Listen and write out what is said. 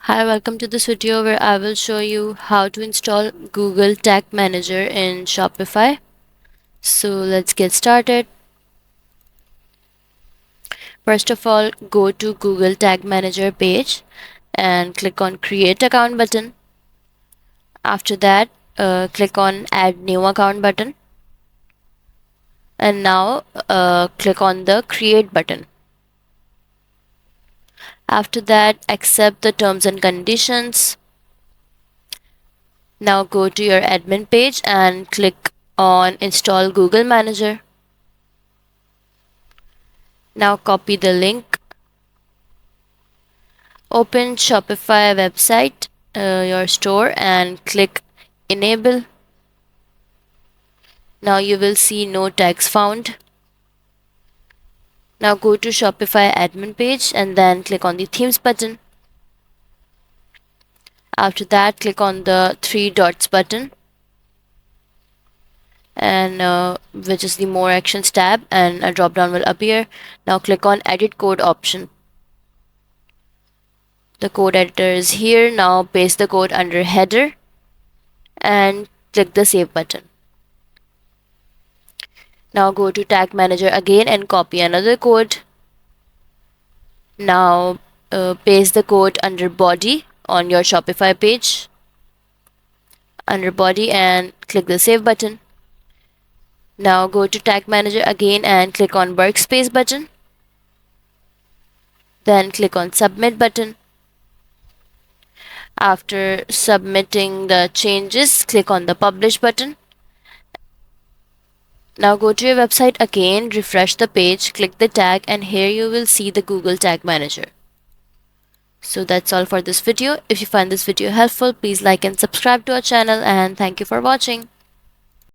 Hi, welcome to this video where I will show you how to install Google Tag Manager in Shopify. So let's get started. First of all, go to Google Tag Manager page and click on Create Account button. After that, click on Add New Account button. And now click on the Create button. After that, accept the terms and conditions. Now go to your admin page and click on Install Google Manager. Now copy the link. Open Shopify website, your store, and click Enable. Now you will see no tags found. Now go to Shopify admin page and then click on the Themes button. After that, click on the three dots button, and which is the More Actions tab, and a drop down will appear. Now click on Edit Code option. The code editor is here. Now paste the code under header and click the Save button. Now go to Tag Manager again and copy another code. Now paste the code under body on your Shopify page, under body, and click the Save button. Now go to Tag Manager again and click on Workspace button. Then click on Submit button. After submitting the changes, click on the Publish button. Now go to your website again, refresh the page, click the tag, and here you will see the Google Tag Manager. So that's all for this video. If you find this video helpful, please like and subscribe to our channel, and thank you for watching.